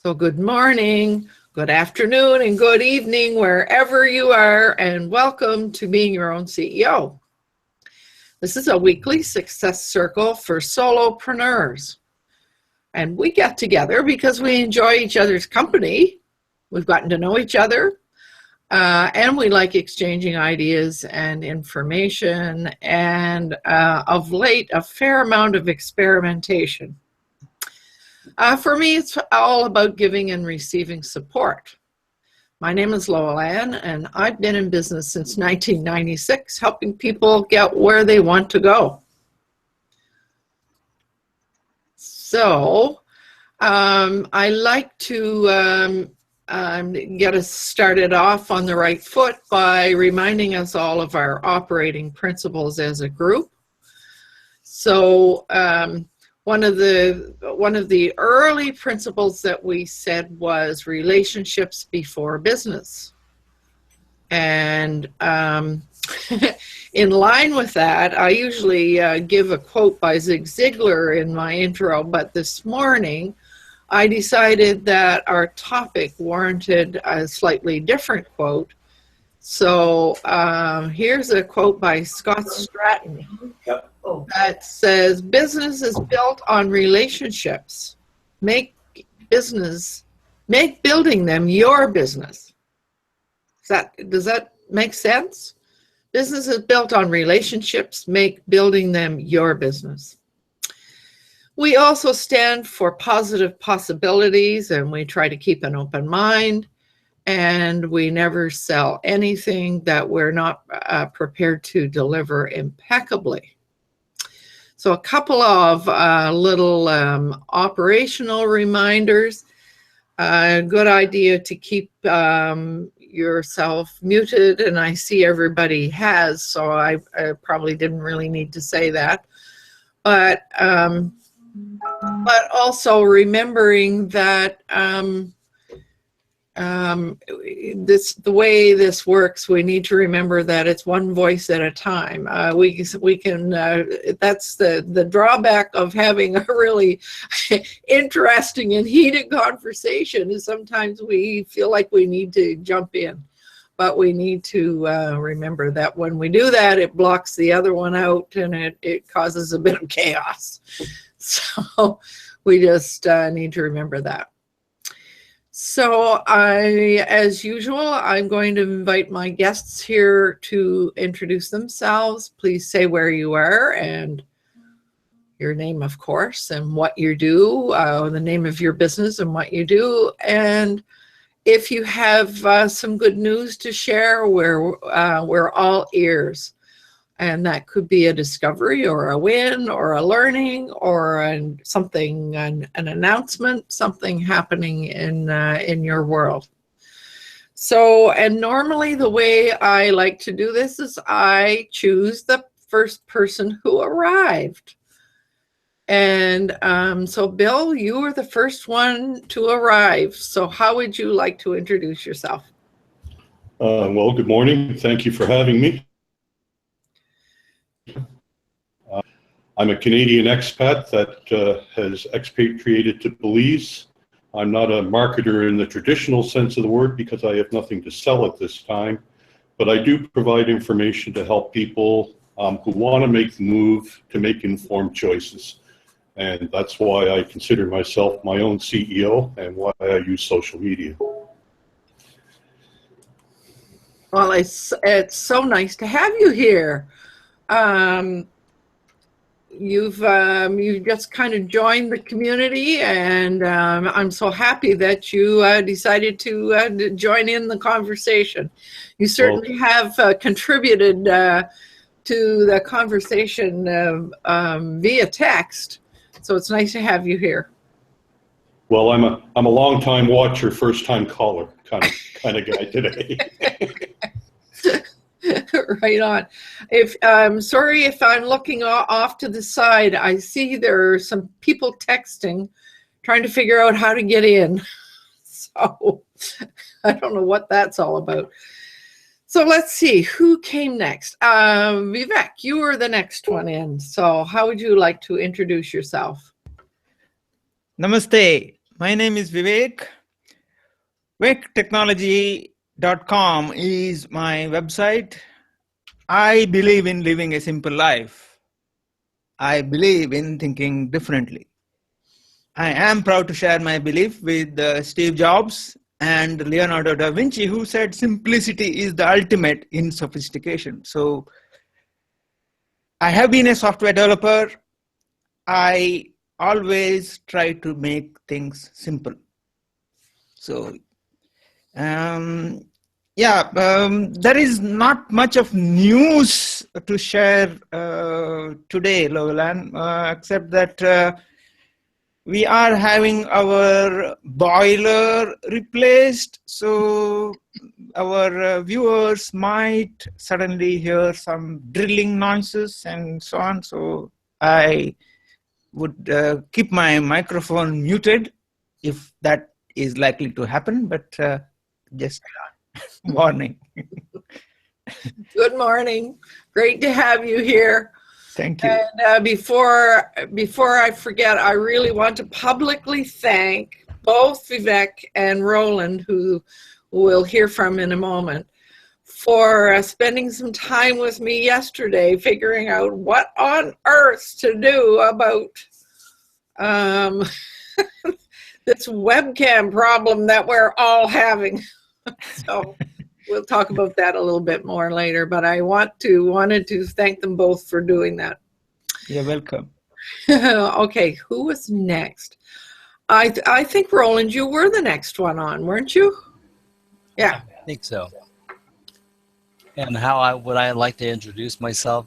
So good morning, good afternoon, and good evening, wherever you are, and welcome to Being Your Own CEO. This is a weekly success circle for solopreneurs. And we get together because we enjoy each other's company. We've gotten to know each other, and we like exchanging ideas and information, and of late, a fair amount of experimentation. For me, it's all about giving and receiving support. My name is Lowell Ann, and I've been in business since 1996, helping people get where they want to go. So, I like to get us started off on the right foot by reminding us all of our operating principles as a group. So, one of the early principles that we said was relationships before business. And in line with that, I usually give a quote by Zig Ziglar in my intro, but this morning I decided that our topic warranted a slightly different quote. So here's a quote by Scott Stratton that says, "Business is built on relationships. Make building them your business." Does that make sense? Business is built on relationships. Make building them your business. We also stand for positive possibilities, and we try to keep an open mind. And we never sell anything that we're not prepared to deliver impeccably. So a couple of little operational reminders. Good idea to keep yourself muted, and I see everybody has, so I probably didn't really need to say that. But also remembering that the way this works, we need to remember that it's one voice at a time. We can that's the drawback of having a really interesting and heated conversation, is sometimes we feel like we need to jump in, but we need to remember that when we do that, it blocks the other one out, and it causes a bit of chaos. So we just need to remember that. So as usual, I'm going to invite my guests here to introduce themselves. Please say where you are and your name, of course, and what you do, the name of your business and what you do. And if you have some good news to share, we're all ears. And that could be a discovery or a win or a learning or an announcement, something happening in your world. So, and normally the way I like to do this is I choose the first person who arrived. And so Bill, you were the first one to arrive. So how would you like to introduce yourself? Well, good morning. Thank you for having me. I'm a Canadian expat that has expatriated to Belize. I'm not a marketer in the traditional sense of the word because I have nothing to sell at this time, but I do provide information to help people who want to make the move to make informed choices. And that's why I consider myself my own CEO and why I use social media. Well, it's so nice to have you here. You've just kind of joined the community, and I'm so happy that you decided to join in the conversation. You certainly have contributed to the conversation via text, so it's nice to have you here. Well, I'm a long-time watcher, first-time caller kind of guy today. Right on. I'm sorry if I'm looking off to the side. I see there are some people texting, trying to figure out how to get in. So I don't know what that's all about. So let's see who came next. Vivek, you were the next one in. So how would you like to introduce yourself? Namaste. My name is Vivek. VivekTechnology.com is my website. I believe in living a simple life. I believe in thinking differently. I am proud to share my belief with Steve Jobs and Leonardo da Vinci, who said simplicity is the ultimate in sophistication. So I have been a software developer. I always try to make things simple. So, there is not much of news to share today, Loveland, except that we are having our boiler replaced. So our viewers might suddenly hear some drilling noises and so on. So I would keep my microphone muted if that is likely to happen, but just warning. Good morning. Great to have you here. Thank you. And before I forget, I really want to publicly thank both Vivek and Roland, who we'll hear from in a moment, for spending some time with me yesterday figuring out what on earth to do about this webcam problem that we're all having. So we'll talk about that a little bit more later, but I wanted to thank them both for doing that. You're welcome. Okay, who was next? I think, Roland, you were the next one on, weren't you? Yeah. I think so. And how would I like to introduce myself?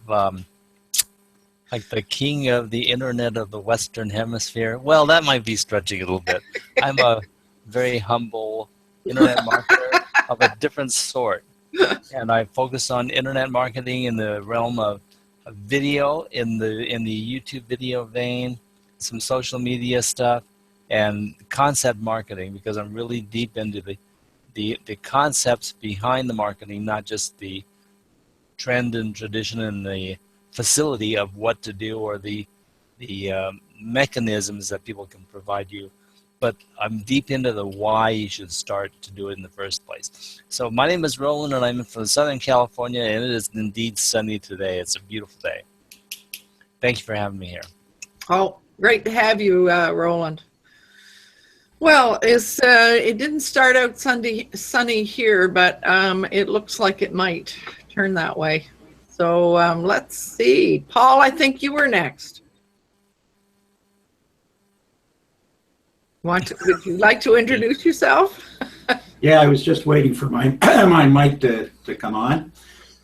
Like the king of the internet of the Western Hemisphere? Well, that might be stretching a little bit. I'm a very humble internet marketer of a different sort. And I focus on internet marketing in the realm of video, in the YouTube video vein, some social media stuff, and concept marketing, because I'm really deep into the concepts behind the marketing, not just the trend and tradition and the facility of what to do or the mechanisms that people can provide you. But I'm deep into the why you should start to do it in the first place. So my name is Roland, and I'm from Southern California, and it is indeed sunny today. It's a beautiful day. Thank you for having me here. Oh, great to have you, Roland. Well, it didn't start out sunny here, but it looks like it might turn that way. So let's see. Paul, I think you were next. Would you like to introduce yourself? Yeah, I was just waiting for my my mic to come on.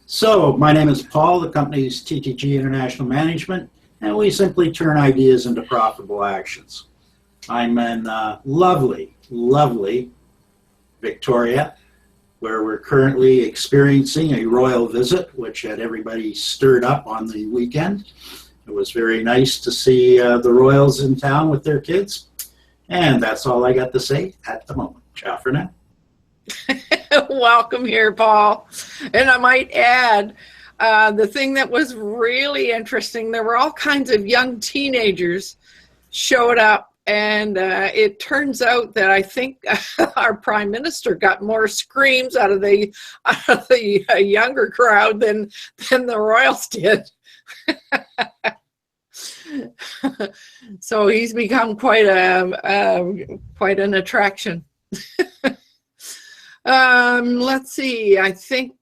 So my name is Paul. The company is TTG International Management, and we simply turn ideas into profitable actions. I'm in lovely, lovely Victoria, where we're currently experiencing a royal visit, which had everybody stirred up on the weekend. It was very nice to see the royals in town with their kids. And that's all I got to say at the moment. Ciao for now. Welcome here, Paul. And I might add, the thing that was really interesting, there were all kinds of young teenagers showed up, and it turns out that I think our Prime Minister got more screams out of the younger crowd than the royals did. So he's become quite an attraction. Let's see. I think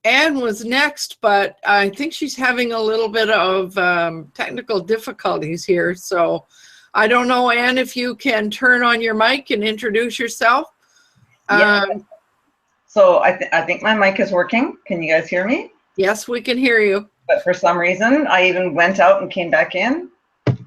Anne was next, but I think she's having a little bit of technical difficulties here. So I don't know, Anne, if you can turn on your mic and introduce yourself. Yeah. So I think my mic is working. Can you guys hear me? Yes, we can hear you. But for some reason, I even went out and came back in.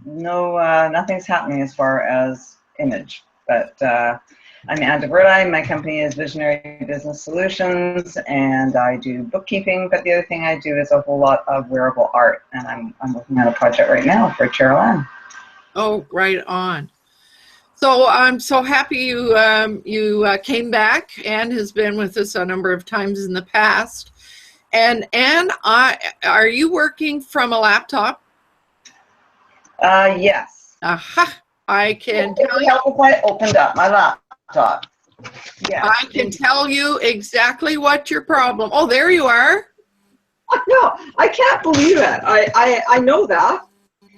No, nothing's happening as far as image. But I'm Anne DeVerdi. My company is Visionary Business Solutions, and I do bookkeeping. But the other thing I do is a whole lot of wearable art, and I'm working on a project right now for Cheryl Ann. Oh, right on. So I'm so happy you came back. Anne has been with us a number of times in the past. And Anne, are you working from a laptop? Yes. Aha. I can It tell would you, help if I opened up my laptop. Yeah. I can tell you exactly what your problem. Oh, there you are. No, I can't believe it. I know that.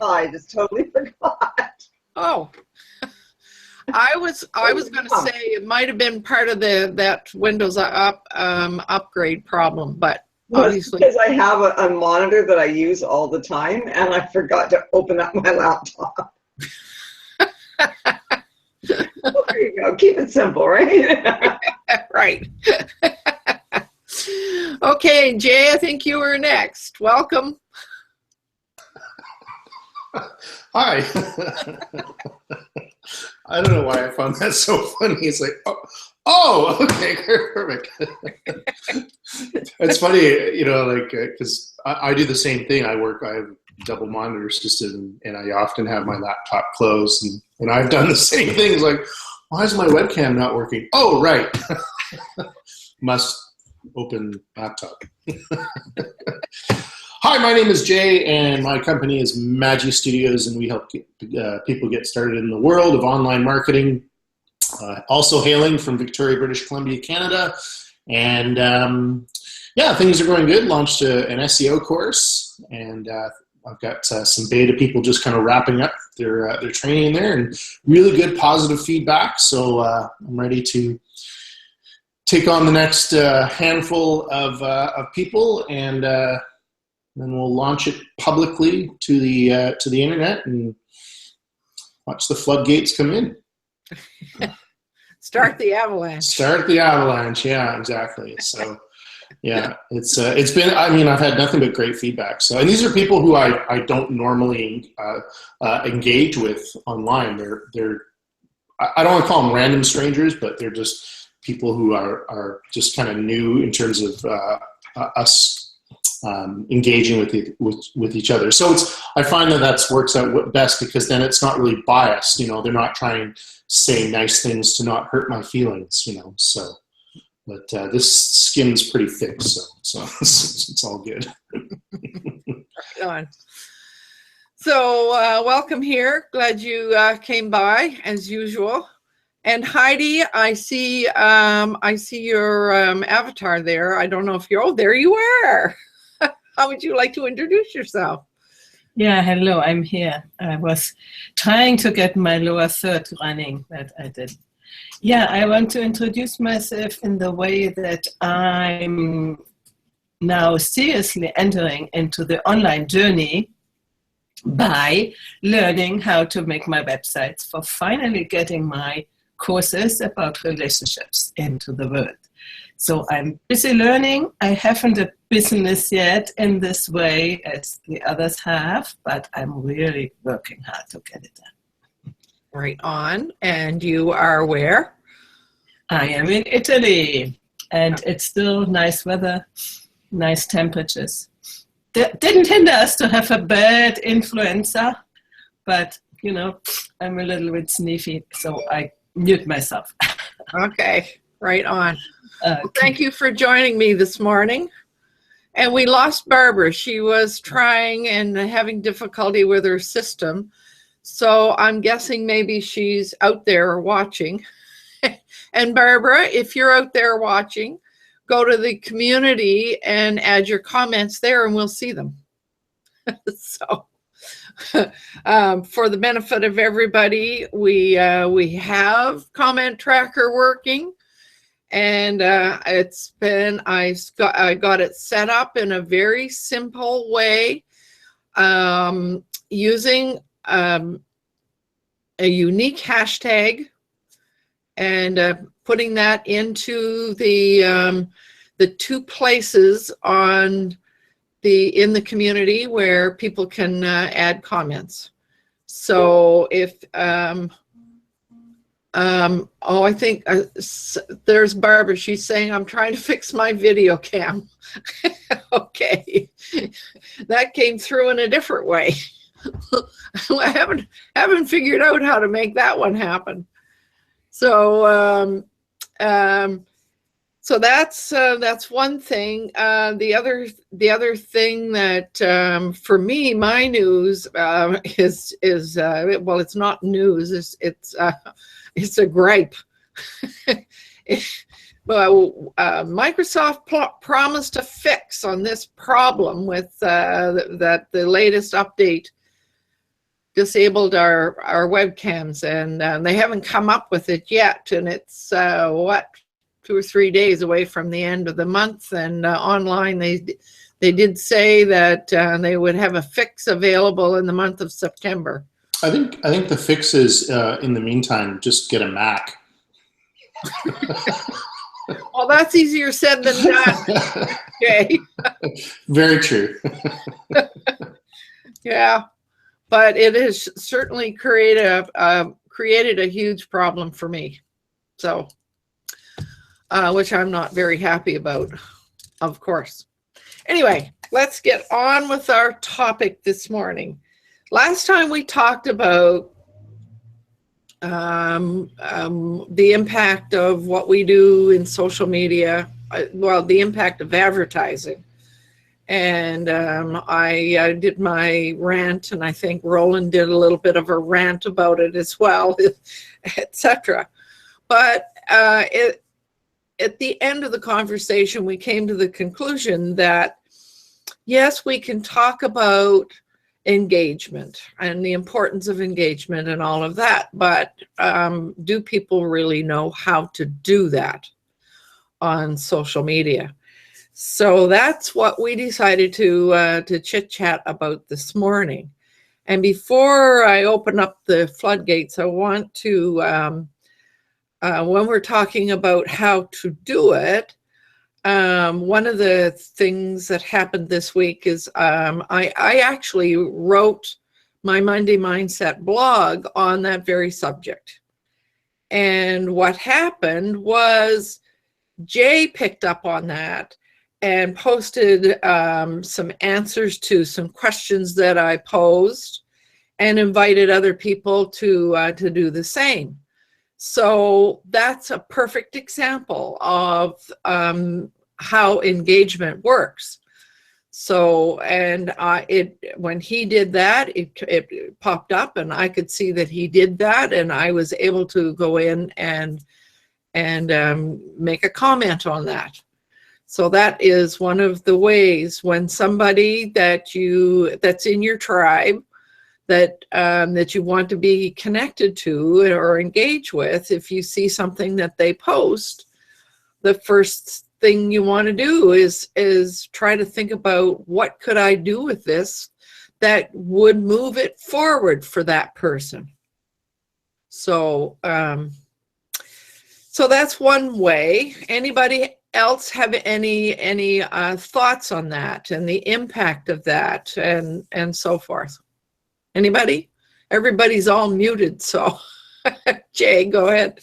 I just totally forgot. Oh, I was going to say it might have been part of that Windows upgrade problem, but obviously Because I have a monitor that I use all the time, and I forgot to open up my laptop. Well, there you go. Keep it simple, right? right. Okay, Jay, I think you were next. Welcome. Hi. I don't know why I found that so funny. It's like, oh okay, perfect. It's funny, you know, like, because I do the same thing. I have double monitor system, and I often have my laptop closed, and I've done the same thing. It's like, why is my webcam not working? Oh, right. Must open laptop. Hi, my name is Jay, and my company is Magi Studios, and we help people get started in the world of online marketing. Also hailing from Victoria, British Columbia, Canada. And yeah, things are going good. Launched an SEO course, and I've got some beta people just kind of wrapping up their training there, and really good positive feedback. So I'm ready to take on the next handful of people, and then we'll launch it publicly to the internet and watch the floodgates come in. Start the avalanche. Start the avalanche. Yeah, exactly. So, yeah, it's been. I mean, I've had nothing but great feedback. So, and these are people who I don't normally engage with online. They're I don't want to call them random strangers, but they're just people who are just kind of new in terms of us. Engaging with each other. So I find that works out best, because then it's not really biased. You know, they're not trying to say nice things to not hurt my feelings. You know, so. But this skin's pretty thick, so it's all good. Right on. So welcome here. Glad you came by as usual. And Heidi, I see your avatar there. I don't know if you're. Oh, there you are. How would you like to introduce yourself? Yeah, hello, I'm here. I was trying to get my lower third running, but I didn't. Yeah, I want to introduce myself in the way that I'm now seriously entering into the online journey by learning how to make my websites, for finally getting my courses about relationships into the world. So I'm busy learning. I haven't a business yet in this way as the others have, but I'm really working hard to get it done. Right on. And you are where? I am in Italy, and it's still nice weather, nice temperatures. That didn't hinder us to have a bad influenza, but, you know, I'm a little bit sniffy, so I mute myself. Okay, right on. Well, thank you for joining me this morning. And we lost Barbara. She was trying and having difficulty with her system. So I'm guessing maybe she's out there watching. And Barbara, if you're out there watching, go to the community and add your comments there and we'll see them. So for the benefit of everybody, we have Comment Tracker working. And I got it set up in a very simple way, using a unique hashtag, and putting that into the two places in the community where people can add comments. So if I think there's Barbara. She's saying, I'm trying to fix my video cam. Okay. That came through in a different way. I haven't figured out how to make that one happen. So So that's one thing. The other thing that for me, my news is well, it's not news. It's a gripe. Well, Microsoft promised a fix on this problem with that the latest update disabled our webcams, and they haven't come up with it yet. And it's 2 or 3 days away from the end of the month. And online, they did say that they would have a fix available in the month of September. I think the fix is in the meantime, just get a Mac. Well, that's easier said than done. Okay. Very true. Yeah, but it has certainly created a huge problem for me. So, which I'm not very happy about, of course. Anyway, let's get on with our topic this morning. Last time we talked about the impact of what we do in social media, well, the impact of advertising. And I did my rant, and I think Roland did a little bit of a rant about it as well, etc. But at the end of the conversation, we came to the conclusion that, yes, we can talk about engagement and the importance of engagement and all of that, but do people really know how to do that on social media? So that's what we decided to chit chat about this morning. And before I open up the floodgates, I want to, when we're talking about how to do it, one of the things that happened this week is I actually wrote my Monday Mindset blog on that very subject. And what happened was Jay picked up on that and posted some answers to some questions that I posed and invited other people to do the same. So that's a perfect example of how engagement works. So, and when he did that, it popped up, and I could see that he did that, and I was able to go in and make a comment on that. So that is one of the ways when somebody that's in your tribe, that you want to be connected to or engage with, if you see something that they post, the first thing you want to do is try to think about, what could I do with this that would move it forward for that person? So so that's one way. Anybody else have any thoughts on that and the impact of that and so forth? Anybody? Everybody's all muted, so Jay, go ahead.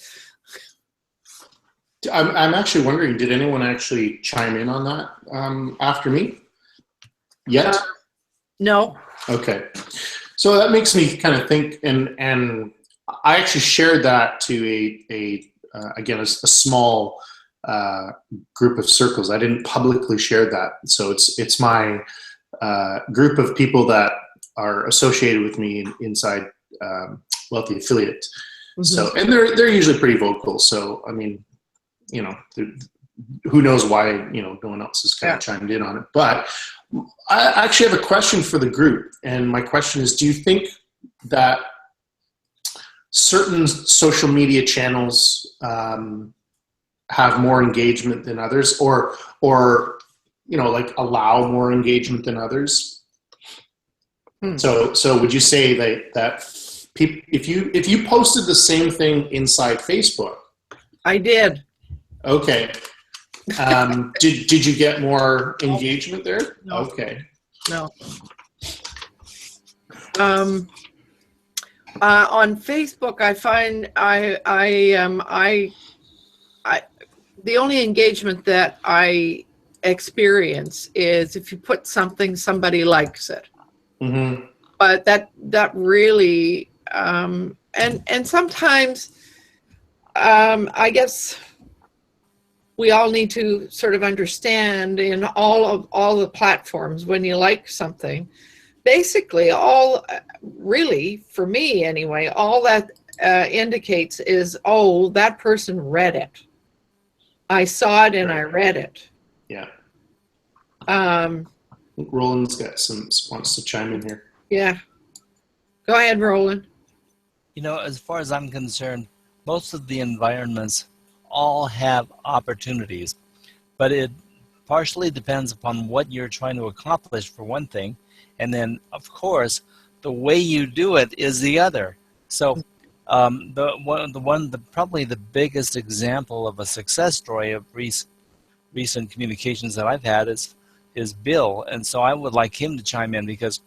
I'm actually wondering, did anyone actually chime in on that after me yet? No. Okay. So that makes me kind of think, and I actually shared that to again, a small group of circles. I didn't publicly share that. So it's my group of people that are associated with me inside Wealthy Affiliate. Mm-hmm. So, and they're usually pretty vocal. So, I mean, you know, who knows why, you know, no one else has kind of chimed in on it. But I actually have a question for the group. And my question is, do you think that certain social media channels have more engagement than others, or you know, like allow more engagement than others? So would you say that if you posted the same thing inside Facebook? I did. Okay. Did you get more engagement there? No. Okay. No. On Facebook, I find the only engagement that I experience is if you put something, somebody likes it. Mm-hmm. But that really and sometimes I guess we all need to sort of understand in all the platforms, when you like something, basically all, really, for me anyway, all that indicates is, oh, that person read it. I saw it and Right. I read it. Yeah. Um, Roland's got wants to chime in here. yeah. Go ahead, Roland. You know, as far as I'm concerned, most of the environments all have opportunities, but it partially depends upon what you're trying to accomplish, for one thing, and then, of course, the way you do it is the other. So probably the biggest example of a success story of recent communications that I've had is Bill, and so I would like him to chime in, because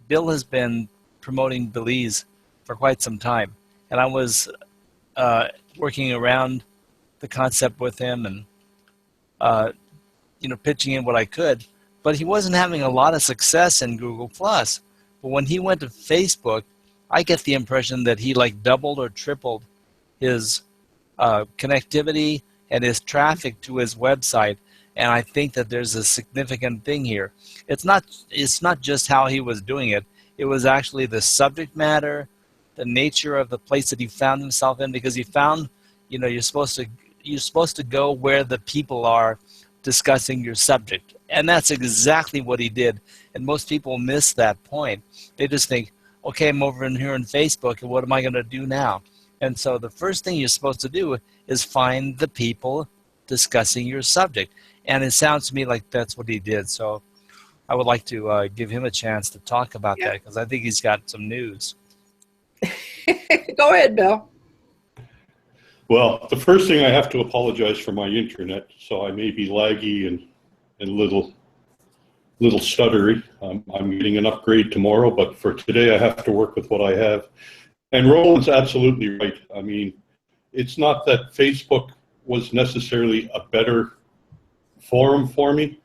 Bill has been promoting Belize for quite some time, and I was working around the concept with him and pitching in what I could, but he wasn't having a lot of success in Google+. But when he went to Facebook, I get the impression that he like doubled or tripled his connectivity and his traffic to his website. And I think that there's a significant thing here. It's not just how he was doing it. It was actually the subject matter, the nature of the place that he found himself in, because he found, you're supposed to go where the people are discussing your subject. And that's exactly what he did. And most people miss that point. They just think, okay, I'm over in here on Facebook, and what am I going to do now? And so the first thing you're supposed to do is find the people discussing your subject. And it sounds to me like that's what he did. So I would like to give him a chance to talk about that, because I think he's got some news. Go ahead, Bill. Well, the first thing, I have to apologize for my internet, so I may be laggy and little stuttery. I'm getting an upgrade tomorrow, but for today I have to work with what I have. And Roland's absolutely right. I mean, it's not that Facebook was necessarily a better forum for me,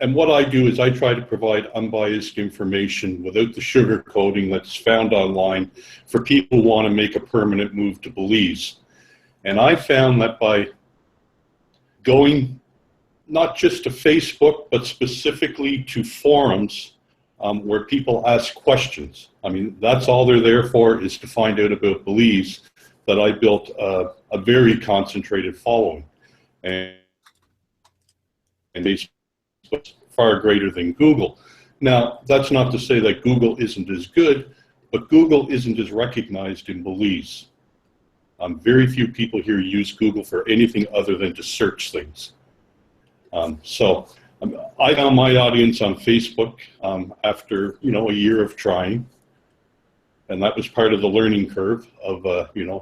and what I do is I try to provide unbiased information without the sugarcoating that's found online for people who want to make a permanent move to Belize. And I found that by going not just to Facebook, but specifically to forums where people ask questions. I mean, that's all they're there for, is to find out about Belize, that I built a very concentrated following. And Facebook is far greater than Google. Now, that's not to say that Google isn't as good, but Google isn't as recognized in Belize. Very few people here use Google for anything other than to search things. So I found my audience on Facebook after a year of trying, and that was part of the learning curve of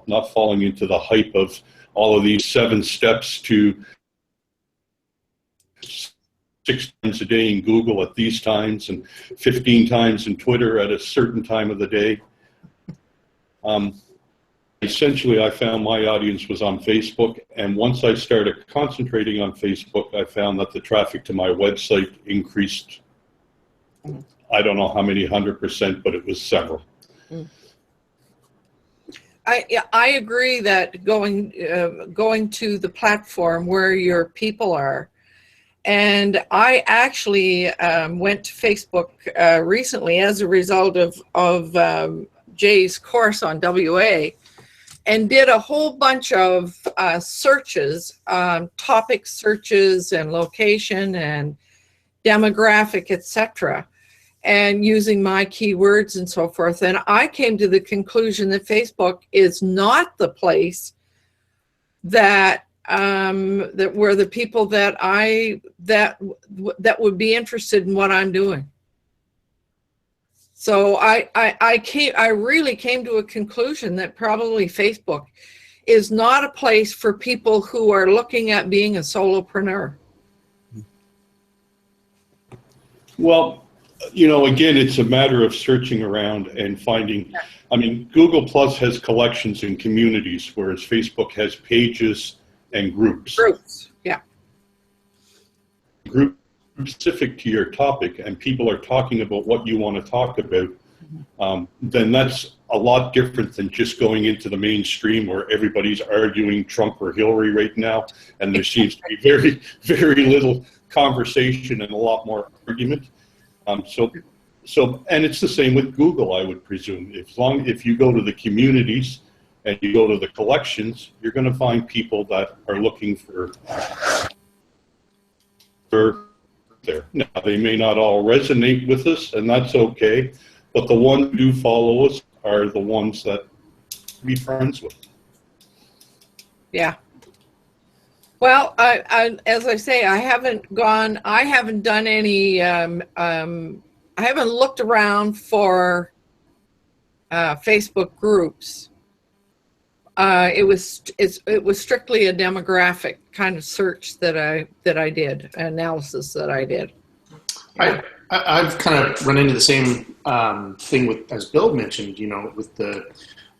not falling into the hype of all of these 7 steps to 6 times a day in Google at these times and 15 times in Twitter at a certain time of the day. Essentially, I found my audience was on Facebook, and once I started concentrating on Facebook, I found that the traffic to my website increased, I don't know how many 100%, but it was several. I agree that going to the platform where your people are. And I actually went to Facebook recently as a result of Jay's course on WA, and did a whole bunch of searches, topic searches and location and demographic, etc., and using my keywords and so forth. And I came to the conclusion that Facebook is not the place that were the people that would be interested in what I'm doing. So I really came to a conclusion that probably Facebook is not a place for people who are looking at being a solopreneur. Well, again, it's a matter of searching around and finding. I mean, Google Plus has collections and communities, whereas Facebook has pages and groups. Groups, yeah. Group specific to your topic, and people are talking about what you want to talk about, then that's a lot different than just going into the mainstream where everybody's arguing Trump or Hillary right now, and there seems to be very, very little conversation and a lot more argument. So, and it's the same with Google, I would presume. If you go to the communities and you go to the collections, you're going to find people that are looking for there. Now, they may not all resonate with us, and that's okay, but the ones who do follow us are the ones that we friends with. Yeah. Well, as I say, I haven't done any, I haven't looked around for Facebook groups. It was strictly a demographic kind of search that I did, analysis that I did. Yeah. I've kind of run into the same thing with, as Bill mentioned, with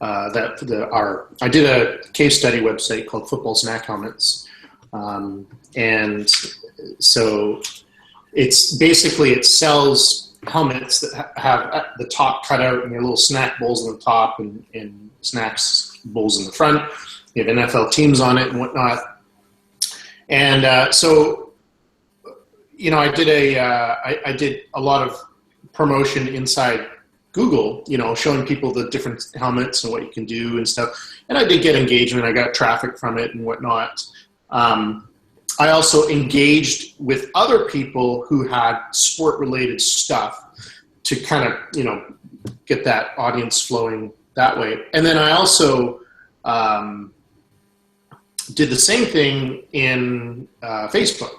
I did a case study website called Football Snack Helmets, and so it's basically, it sells helmets that have the top cut out and their little snack bowls on the top and snacks bowls in the front. You have NFL teams on it and whatnot. And so, I did a lot of promotion inside Google, showing people the different helmets and what you can do and stuff. And I did get engagement. I got traffic from it and whatnot. I also engaged with other people who had sport-related stuff to kind of, get that audience flowing that way. And then I also did the same thing in Facebook.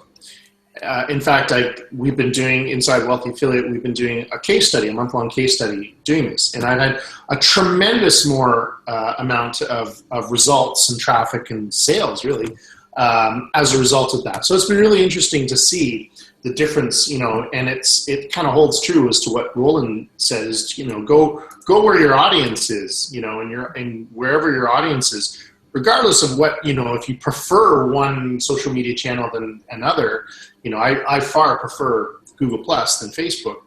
In fact, we've been doing, inside Wealthy Affiliate, we've been doing a case study, a month-long case study doing this. And I've had a tremendous more amount of results and traffic and sales, really, as a result of that. So it's been really interesting to see the difference, and it kind of holds true as to what Roland says, go where your audience is, and wherever your audience is, regardless of what, if you prefer one social media channel than another. I far prefer Google Plus than Facebook.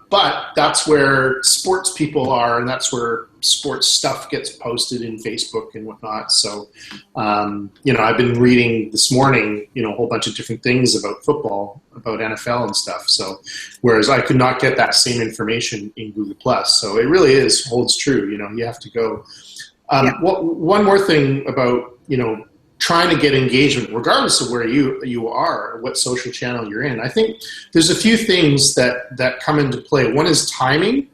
But that's where sports people are, and that's where sports stuff gets posted in Facebook and whatnot. So, I've been reading this morning, a whole bunch of different things about football, about NFL and stuff. So, whereas I could not get that same information in Google Plus. So it really holds true. You have to go. One more thing about, trying to get engagement, regardless of where you are, what social channel you're in. I think there's a few things that come into play. One is timing.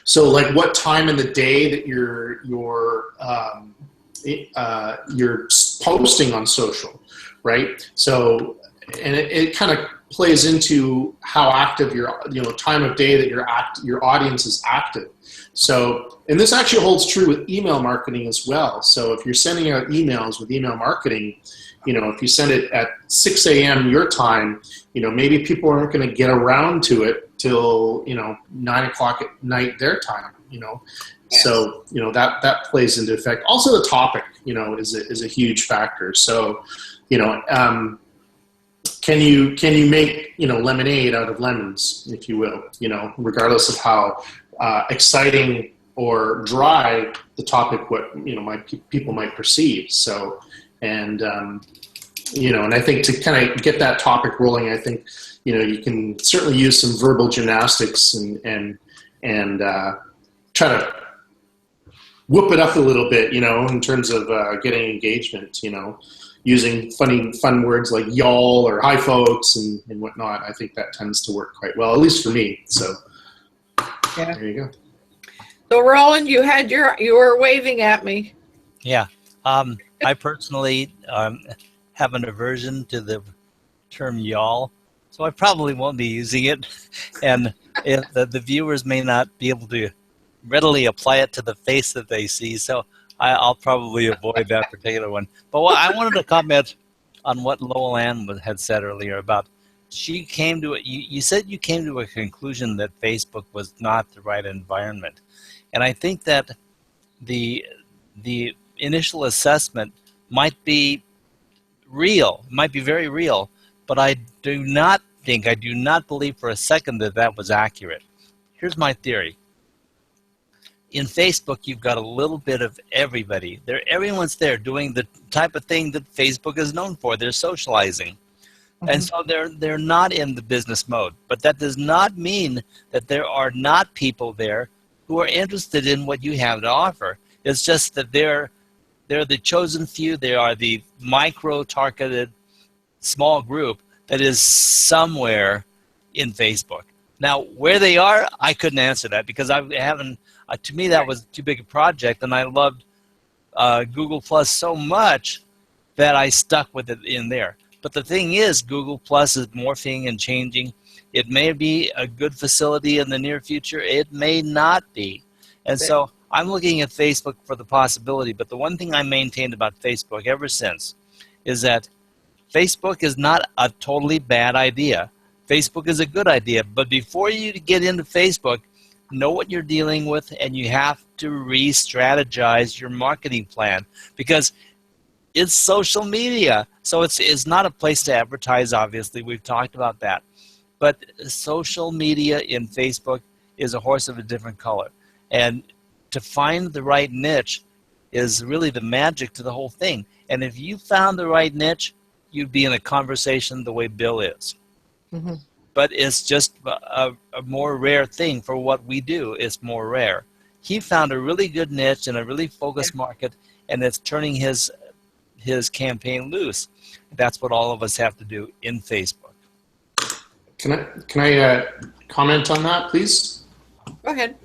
So, like what time in the day that you're posting on social, right? So, and it kind of plays into how active your time of day that your audience is active. So, and this actually holds true with email marketing as well. So if you're sending out emails with email marketing, if you send it at 6 a.m. your time, maybe people aren't going to get around to it till, 9 o'clock at night their time, Yes. So, that plays into effect. Also the topic, is a huge factor. So, can you make, lemonade out of lemons, if you will, regardless of how exciting or dry the topic, people might perceive. So, and I think to kind of get that topic rolling, I think, you can certainly use some verbal gymnastics and try to whoop it up a little bit, in terms of getting engagement, using fun words like y'all or hi folks and whatnot. I think that tends to work quite well, at least for me. So yeah. There you go. So Roland, you were waving at me. Yeah. I personally have an aversion to the term y'all, so I probably won't be using it. And if the viewers may not be able to readily apply it to the face that they see, so I'll probably avoid that particular one. But I wanted to comment on what Lowell Ann had said earlier about she came to it. You said you came to a conclusion that Facebook was not the right environment. And I think that the initial assessment might be real, might be very real, but I do not believe for a second that was accurate. Here's my theory. In Facebook, you've got a little bit of everybody. Everyone's there doing the type of thing that Facebook is known for. They're socializing. And so they're not in the business mode. But that does not mean that there are not people there who are interested in what you have to offer. It's just that they're the chosen few. They are the micro-targeted small group that is somewhere in Facebook. Now, where they are, I couldn't answer that because I haven't. To me, that was too big a project, and I loved Google Plus so much that I stuck with it in there. But the thing is, Google Plus is morphing and changing. It may be a good facility in the near future. It may not be. And so I'm looking at Facebook for the possibility. But the one thing I maintained about Facebook ever since is that Facebook is not a totally bad idea. Facebook is a good idea. But before you get into Facebook, know what you're dealing with, and you have to re-strategize your marketing plan because it's social media. So it's not a place to advertise, obviously. We've talked about that. But social media in Facebook is a horse of a different color. And to find the right niche is really the magic to the whole thing. And if you found the right niche, you'd be in a conversation the way Bill is. Mm-hmm. But it's just a more rare thing for what we do. It's more rare. He found a really good niche in a really focused market, and it's turning his campaign loose. That's what all of us have to do in Facebook. Can I comment on that, please? Go ahead.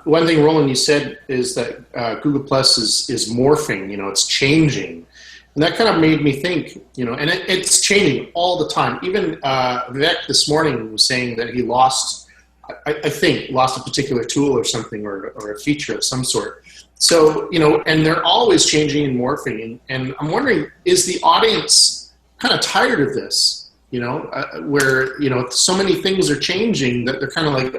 One thing, Roland, you said is that Google Plus is morphing. It's changing. And that kind of made me think, and it's changing all the time. Even Vivek this morning was saying that he lost a particular tool or something or a feature of some sort. So, and they're always changing and morphing. And I'm wondering, is the audience kind of tired of this, where, so many things are changing that they're kind of like,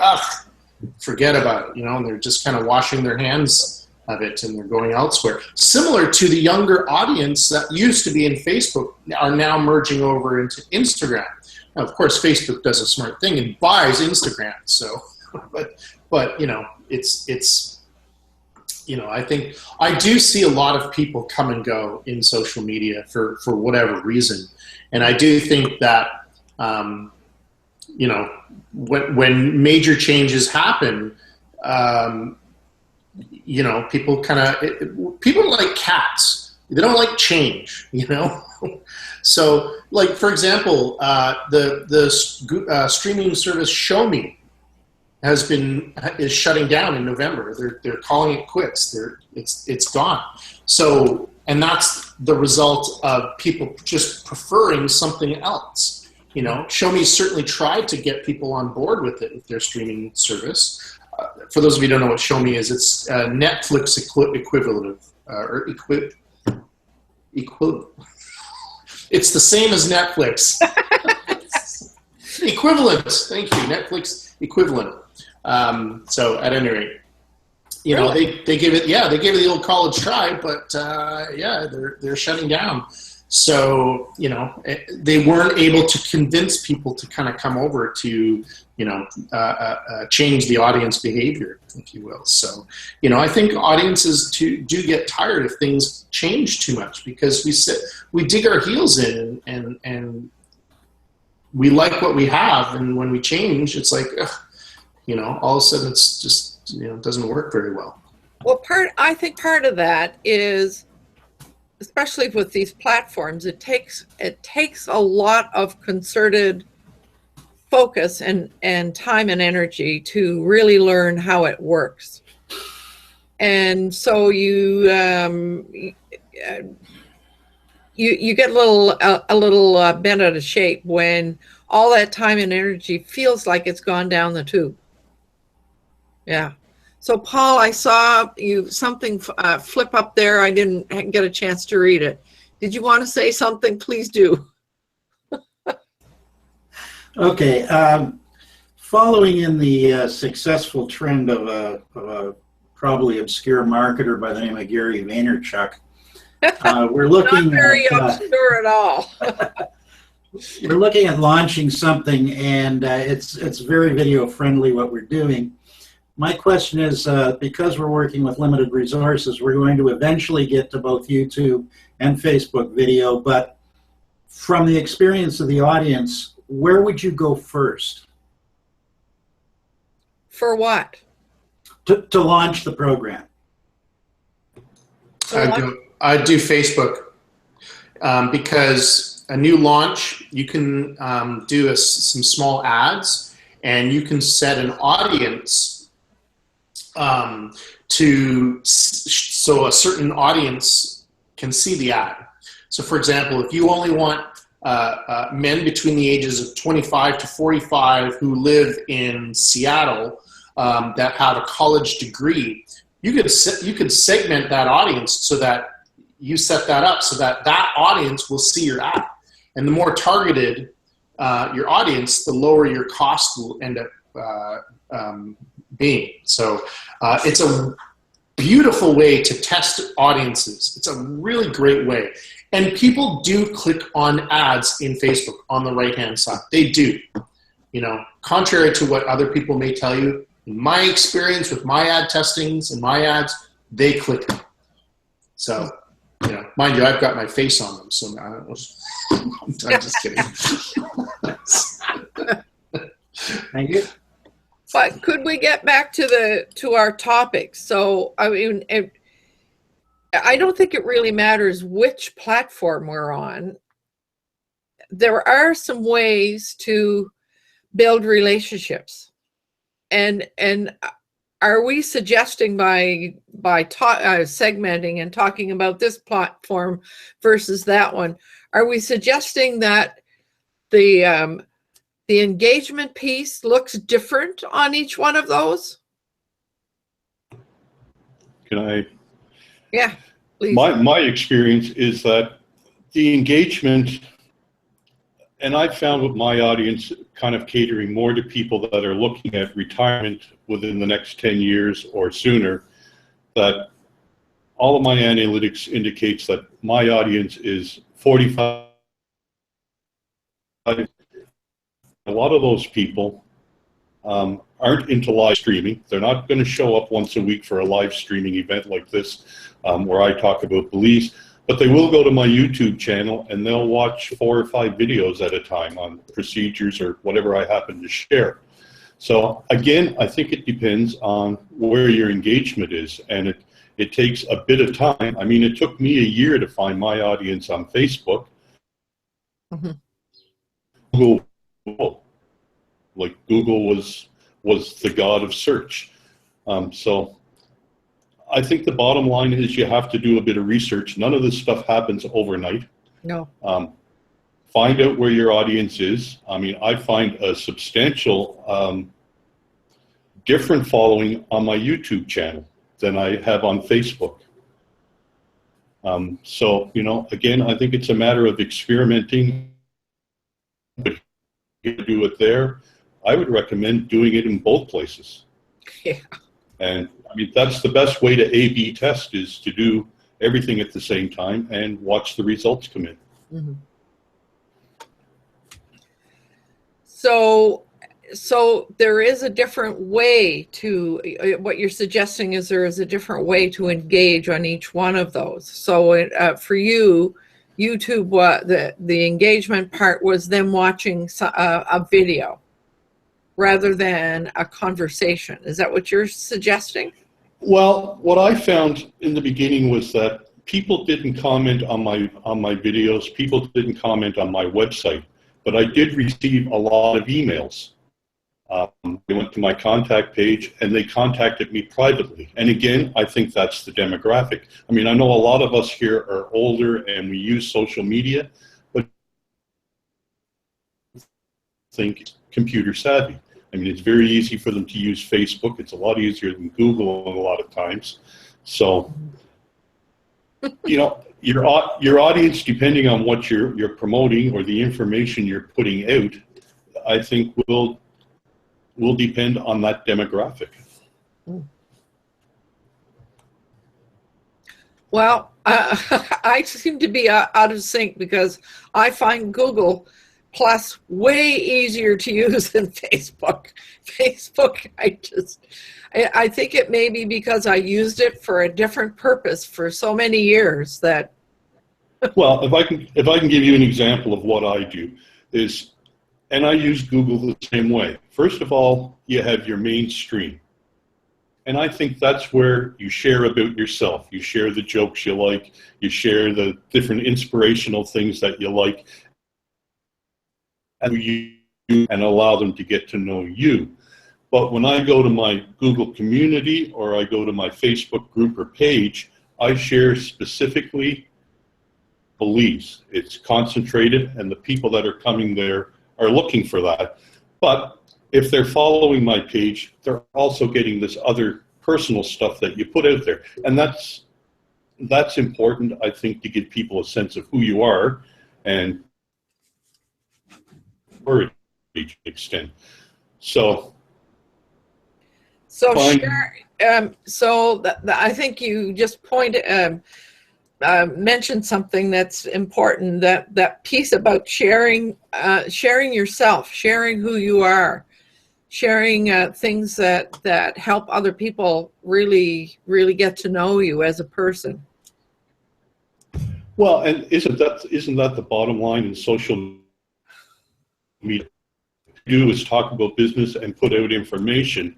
forget about it, and they're just kind of washing their hands of it and they're going elsewhere. Similar to the younger audience that used to be in Facebook are now merging over into Instagram. Now, of course, Facebook does a smart thing and buys Instagram. So, but it's I think I do see a lot of people come and go in social media for whatever reason, and I do think that when major changes happen. People are like cats. They don't like change, So, like, for example, the streaming service Show Me is shutting down in November. They're calling it quits. It's gone. So, and that's the result of people just preferring something else. Show Me certainly tried to get people on board with it with their streaming service. For those of you who don't know what Show Me is, it's Netflix equivalent It's the same as Netflix. Equivalent. Thank you, Netflix equivalent. So at any rate, they gave it the old college try, but they're shutting down. So they weren't able to convince people to kind of come over to change the audience behavior, if you will. So, I think audiences do get tired if things change too much because we dig our heels in and we like what we have. And when we change, it's like, all of a sudden it's just, it doesn't work very well. Well, I think part of that is, especially with these platforms, it takes a lot of concerted focus and time and energy to really learn how it works. And so you get a little bent out of shape when all that time and energy feels like it's gone down the tube. Yeah. So Paul, I saw something flip up there. I didn't get a chance to read it. Did you want to say something? Please do. Okay. Following in the successful trend of a probably obscure marketer by the name of Gary Vaynerchuk, we're looking not very obscure at all. we're looking at launching something, and it's very video friendly what we're doing. My question is, because we're working with limited resources, we're going to eventually get to both YouTube and Facebook video, but from the experience of the audience, where would you go first? For what? To launch the program. I'd do Facebook because a new launch, you can do some small ads, and you can set an audience so a certain audience can see the ad. So for example, if you only want men between the ages of 25 to 45 who live in Seattle that have a college degree, you could segment that audience so that you set that up so that that audience will see your ad. And the more targeted your audience, the lower your cost will end up being. So it's a beautiful way to test audiences. It's a really great way. And people do click on ads in Facebook on the right-hand side. They do. You know, contrary to what other people may tell you, in my experience with my ad testings and my ads, they click them. So, you know, mind you, I've got my face on them, so I'm just kidding. Thank you. But could we get back to our topic? So, I mean, I don't think it really matters which platform we're on. There are some ways to build relationships, and are we suggesting by segmenting and talking about this platform versus that one, are we suggesting that the engagement piece looks different on each one of those? Can I? Yeah, please. My experience is that the engagement, and I've found with my audience kind of catering more to people that are looking at retirement within the next 10 years or sooner, that all of my analytics indicates that my audience is 45. A lot of those people aren't into live streaming. They're not going to show up once a week for a live streaming event like this where I talk about beliefs, but they will go to my YouTube channel and they'll watch 4 or 5 videos at a time on procedures or whatever I happen to share. So again, I think it depends on where your engagement is, and it takes a bit of time. I mean, it took me a year to find my audience on Facebook. Mm-hmm. Google was the god of search. So I think the bottom line is you have to do a bit of research. None of this stuff happens overnight. No. Find out where your audience is. I mean, I find a substantial different following on my YouTube channel than I have on Facebook. So, you know, again, I think it's a matter of experimenting. But you do it there. I would recommend doing it in both places. Yeah. And I mean, that's the best way to A/B test, is to do everything at the same time and watch the results come in. Mm-hmm. So there is a different way to, what you're suggesting is there is a different way to engage on each one of those. So for you, YouTube, the engagement part was them watching a video rather than a conversation. Is that what you're suggesting? Well, what I found in the beginning was that people didn't comment on my videos. People didn't comment on my website, but I did receive a lot of emails. They went to my contact page and they contacted me privately. And again, I think that's the demographic. I mean, I know a lot of us here are older and we use social media, but I think computer savvy. I mean, it's very easy for them to use Facebook. It's a lot easier than Google a lot of times. So, you know, your audience, depending on what you're promoting or the information you're putting out, I think will depend on that demographic. Well, I seem to be out of sync because I find Google Plus, way easier to use than Facebook. Facebook, I think it may be because I used it for a different purpose for so many years that. Well, if I can give you an example of what I do is, and I use Google the same way. First of all, you have your mainstream. And I think that's where you share about yourself. You share the jokes you like. You share the different inspirational things that you like. And allow them to get to know you. But when I go to my Google community or I go to my Facebook group or page, I share specifically beliefs. It's concentrated, and the people that are coming there are looking for that. But if they're following my page, they're also getting this other personal stuff that you put out there. And that's important, I think, to give people a sense of who you are and to each extent. So share, I think you just mentioned something that's important, that piece about sharing yourself, sharing who you are, sharing things that help other people really get to know you as a person. Well, and isn't that the bottom line in social media? Do is talk about business and put out information.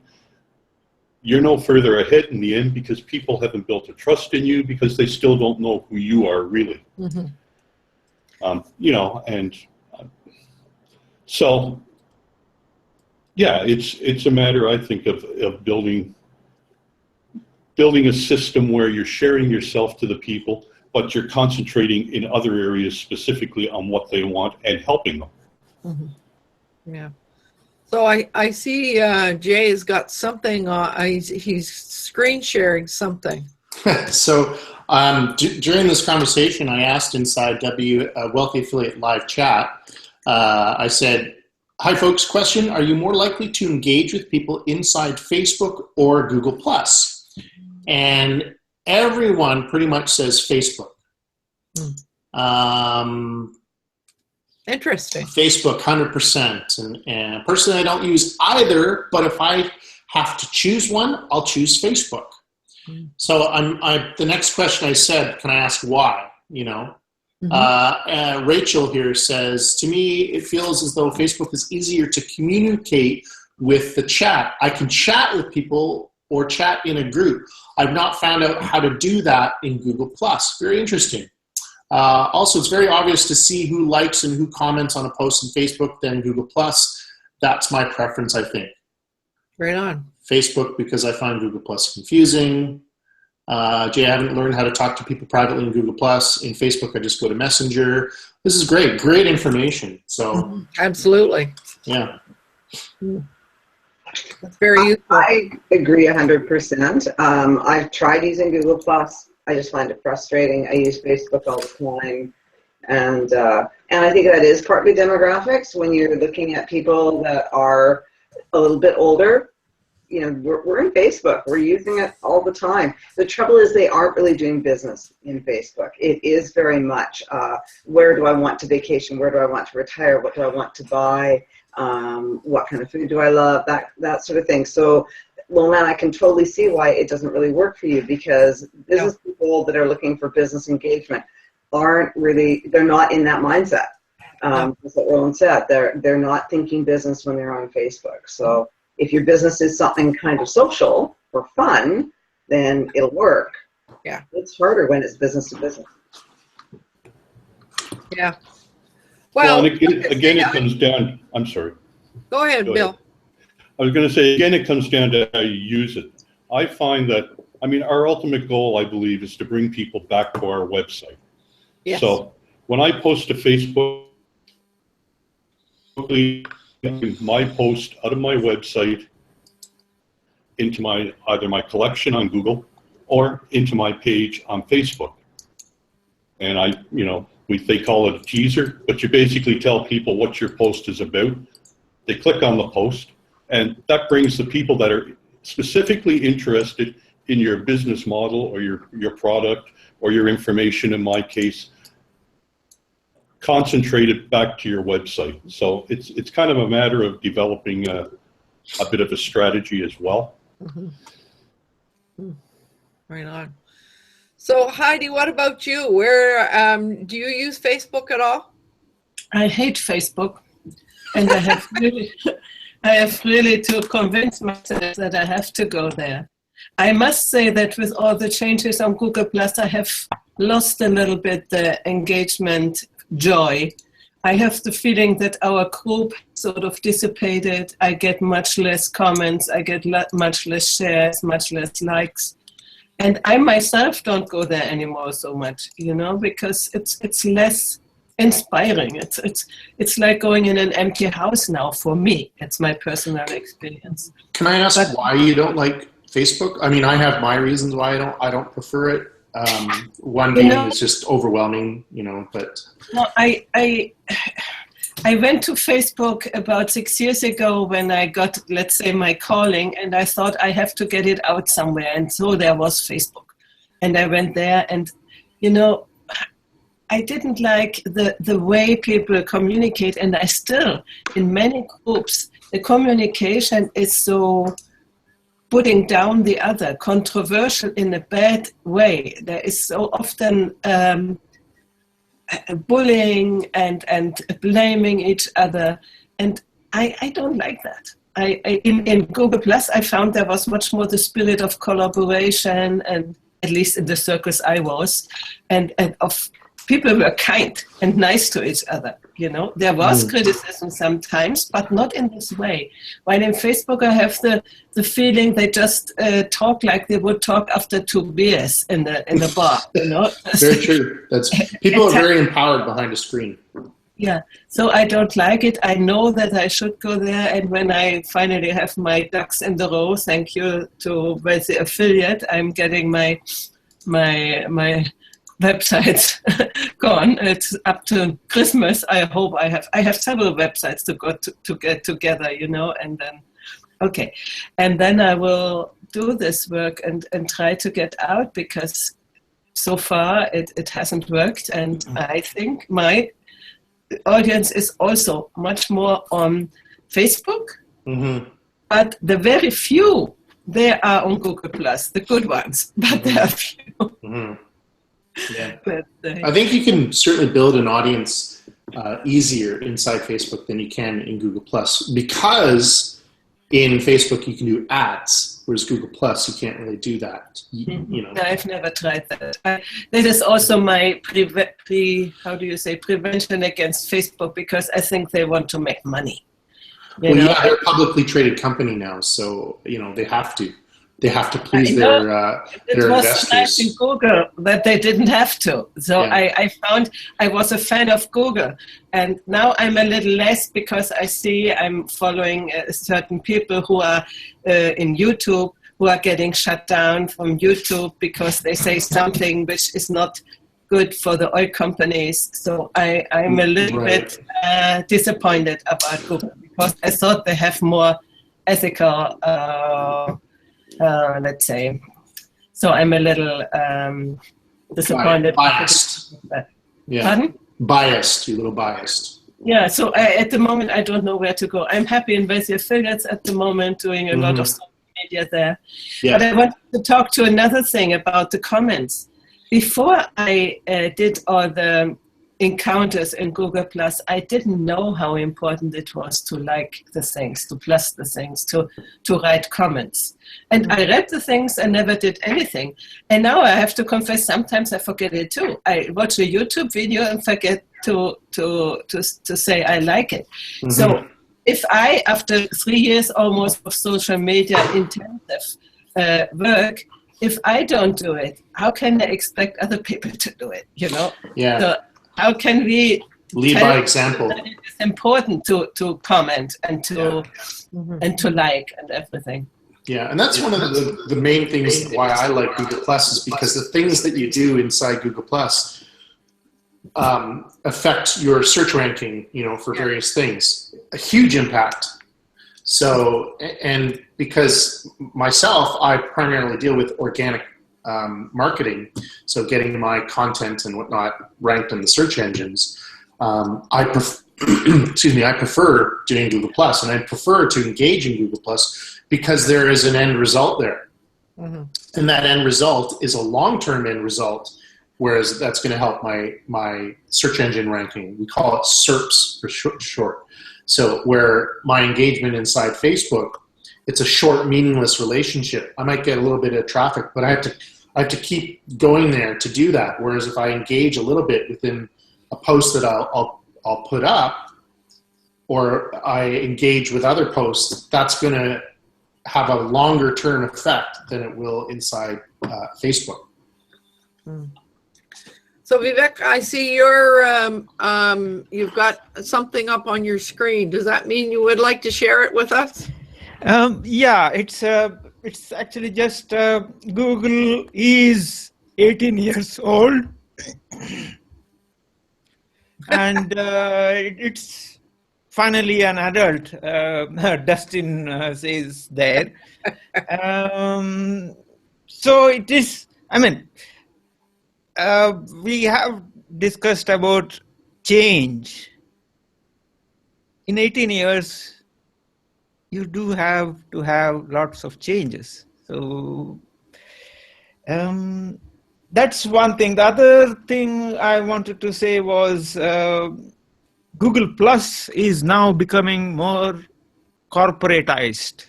You're no further ahead in the end because people haven't built a trust in you because they still don't know who you are really. Mm-hmm. So yeah, it's a matter, I think, of building a system where you're sharing yourself to the people, but you're concentrating in other areas specifically on what they want and helping them. Mm-hmm. Yeah. So I see Jay has got something. He's screen sharing something. So during this conversation, I asked inside Wealthy Affiliate Live Chat, I said, "Hi folks, question, are you more likely to engage with people inside Facebook or Google+?" And everyone pretty much says Facebook. Interesting. Facebook, 100%. And personally, I don't use either, but if I have to choose one, I'll choose Facebook. So the next question I said, can I ask why? Rachel here says, to me, it feels as though Facebook is easier to communicate with the chat. I can chat with people or chat in a group. I've not found out how to do that in Google+. Very interesting. Also, it's very obvious to see who likes and who comments on a post on Facebook than Google+. That's my preference, I think. Right on. Facebook, because I find Google+ confusing. Jay, I haven't learned how to talk to people privately in Google+. In Facebook, I just go to Messenger. This is great. Great information. So absolutely. Yeah. That's very useful. I agree 100%. I've tried using Google+. I just find it frustrating. I use Facebook all the time. And I think that is partly demographics. When you're looking at people that are a little bit older, we're in Facebook. We're using it all the time. The trouble is they aren't really doing business in Facebook. It is very much, where do I want to vacation? Where do I want to retire? What do I want to buy? What kind of food do I love? That sort of thing. So, well, man, I can totally see why it doesn't really work for you, because business people that are looking for business engagement they're not in that mindset. As what Roland said, they're not thinking business when they're on Facebook. So if your business is something kind of social or fun, then it'll work. Yeah. It's harder when it's business to business. Yeah. Well, and again, it comes down, I'm sorry. Go ahead, Bill. I was going to say, again, it comes down to how you use it. I find that, our ultimate goal, I believe, is to bring people back to our website. Yes. So when I post to Facebook, my post out of my website into either my collection on Google or into my page on Facebook. And they call it a teaser, but you basically tell people what your post is about. They click on the post, and that brings the people that are specifically interested in your business model or your product or your information, in my case, concentrated back to your website. So it's kind of a matter of developing a bit of a strategy as well. Right on. So Heidi, what about you? Where do you use Facebook at all? I hate Facebook, and I have really to convince myself that I have to go there. I must say that with all the changes on Google Plus, I have lost a little bit the engagement joy. I have the feeling that our group sort of dissipated. I get much less comments. I get much less shares, much less likes. And I myself don't go there anymore so much, because it's less inspiring. It's like going in an empty house now for me. It's my personal experience. Can I ask why you don't like Facebook? I mean, I have my reasons why I don't prefer it. One being it's just overwhelming, but. No, I went to Facebook about 6 years ago when I got, let's say, my calling, and I thought I have to get it out somewhere. And so there was Facebook. And I went there, and, I didn't like the way people communicate, and I still, in many groups, the communication is so putting down the other, controversial in a bad way. There is so often bullying and blaming each other, and I don't like that. In Google Plus, I found there was much more the spirit of collaboration, and at least in the circles I was, and of people were kind and nice to each other. There was criticism sometimes, but not in this way. While in Facebook, I have the feeling they just talk like they would talk after 2 beers in the bar. Very true. People are very empowered behind a screen. Yeah, so I don't like it. I know that I should go there, and when I finally have my ducks in the row, thank you to the affiliate, I'm getting my websites gone. It's up to Christmas. I hope I have several websites to get together, and then okay, and then I will do this work and try to get out, because so far it hasn't worked, and I think my audience is also much more on Facebook, but the very few, they are on Google Plus, the good ones, but there are few. Yeah. I think you can certainly build an audience easier inside Facebook than you can in Google Plus, because in Facebook you can do ads, whereas Google Plus you can't really do that. No, I've never tried that. That is also my prevention against Facebook, because I think they want to make money. Well, yeah, they're a publicly traded company now, so they have to. They have to please their investors. It was nice in Google that they didn't have to. So yeah. I found I was a fan of Google. And now I'm a little less, because I see I'm following certain people who are in YouTube, who are getting shut down from YouTube because they say something which is not good for the oil companies. So I'm a little bit disappointed about Google, because I thought they have more ethical let's say. So I'm a little disappointed. Biased. Yeah. Pardon? Biased, you're a little biased. Yeah, so at the moment, I don't know where to go. I'm happy in Wealthy Affiliates at the moment, doing a lot of social media there. Yeah. But I want to talk to another thing about the comments. Before I did all the encounters in Google Plus, I didn't know how important it was to like the things, to plus the things, to write comments. And I read the things and never did anything. And now I have to confess, sometimes I forget it too. I watch a YouTube video and forget to say I like it. So if I, after 3 years almost of social media intensive work, if I don't do it, how can I expect other people to do it, Yeah. So how can we lead by example? That it is important to comment and to like and everything. Yeah, and that's one of the main things why I like Google Plus, is because the things that you do inside Google Plus affect your search ranking, for various things. A huge impact. So, and because myself, I primarily deal with organic marketing, so getting my content and whatnot ranked in the search engines. Excuse me, I prefer doing Google Plus, and I prefer to engage in Google Plus because there is an end result there. Mm-hmm. And that end result is a long-term end result, whereas that's going to help my search engine ranking. We call it SERPs for short. So where my engagement inside Facebook, it's a short, meaningless relationship. I might get a little bit of traffic, but I have to keep going there to do that. Whereas if I engage a little bit within a post that I'll put up, or I engage with other posts, that's going to have a longer term effect than it will inside Facebook. So Vivek, I see you've got something up on your screen. Does that mean you would like to share it with us? Yeah, it's actually just Google is 18 years old, and it's finally an adult. Dustin says there. So it is. I mean, we have discussed about change. In 18 years, you do have to have lots of changes. So that's one thing. The other thing I wanted to say was Google Plus is now becoming more corporatized.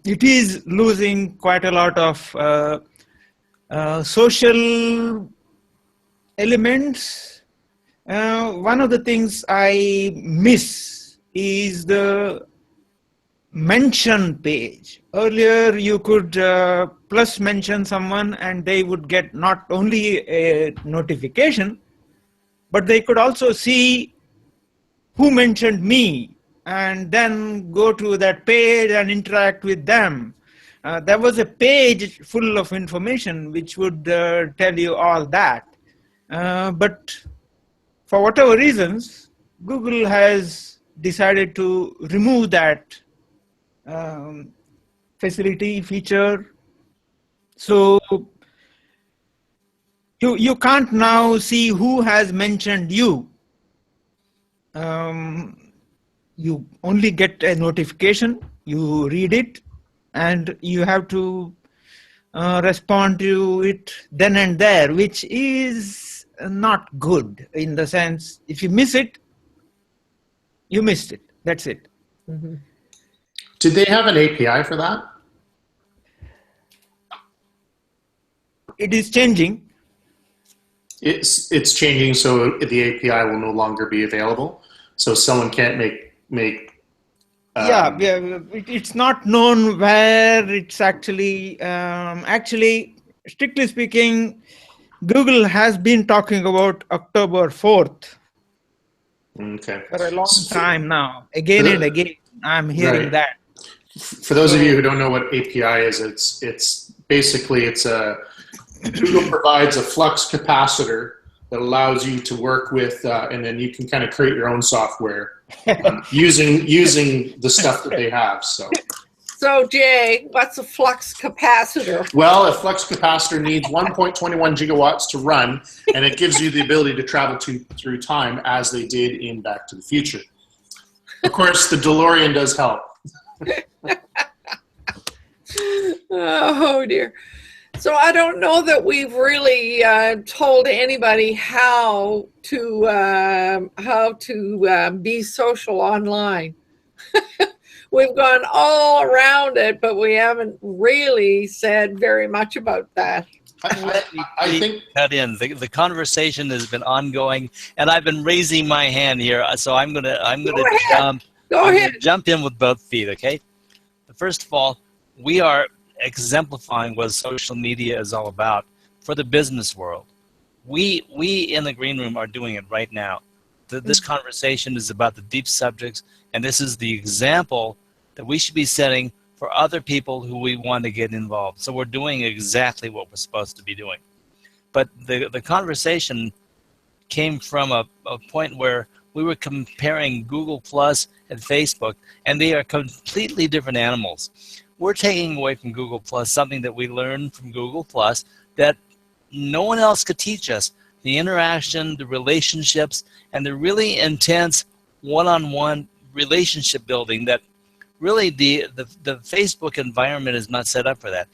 It is losing quite a lot of social elements. One of the things I miss is the mention page. Earlier you could plus mention someone and they would get not only a notification, but they could also see who mentioned me and then go to that page and interact with them. There was a page full of information which would tell you all that. But for whatever reasons, Google has decided to remove that facility feature. So you can't now see who has mentioned you. You only get a notification, you read it, and you have to respond to it then and there, which is not good in the sense, if you miss it, you missed it. That's it. Mm-hmm. Did they have an API for that? It is changing. It's changing, so the API will no longer be available. So someone can't make. Yeah, it's not known where it's actually. Strictly speaking, Google has been talking about October 4th. Okay. For a long time now. Again and again, I'm hearing that. For those of you who don't know what API is, it's basically Google provides a flux capacitor that allows you to work with, and then you can kind of create your own software using the stuff that they have. So Jay, what's a flux capacitor? Well, a flux capacitor needs 1.21 gigawatts to run, and it gives you the ability to travel through time as they did in Back to the Future. Of course, the DeLorean does help. Oh dear. So I don't know that we've really told anybody how to be social online. We've gone all around it, but we haven't really said very much about that. I think cut in. The conversation has been ongoing, and I've been raising my hand here, so I'm gonna jump in with both feet. Okay. First of all, we are exemplifying what social media is all about for the business world. We in the green room are doing it right now. This conversation is about the deep subjects, and this is the example that we should be setting for other people who we want to get involved. So we're doing exactly what we're supposed to be doing. But the conversation came from a point where we were comparing Google Plus and Facebook, and they are completely different animals. We're taking away from Google Plus something that we learned from Google Plus that no one else could teach us. the interaction, the relationships, and the really intense one-on-one relationship building that really the Facebook environment is not set up for that.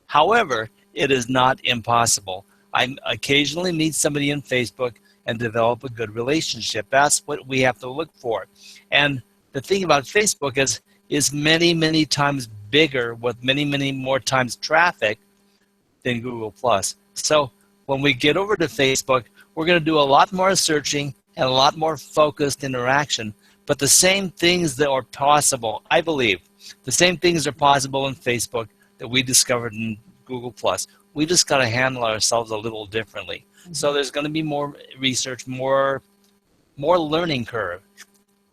However, it is not impossible. I occasionally meet somebody in Facebook and develop a good relationship. That's what we have to look for. And the thing about Facebook is many, many times bigger with many, many more times traffic than Google+. So when we get over to Facebook, we're going to do a lot more searching and a lot more focused interaction. But the same things that are possible, I believe, the same things are possible in Facebook that we discovered in Google+. We just got to handle ourselves a little differently. Mm-hmm. So there's going to be more research, more learning curve.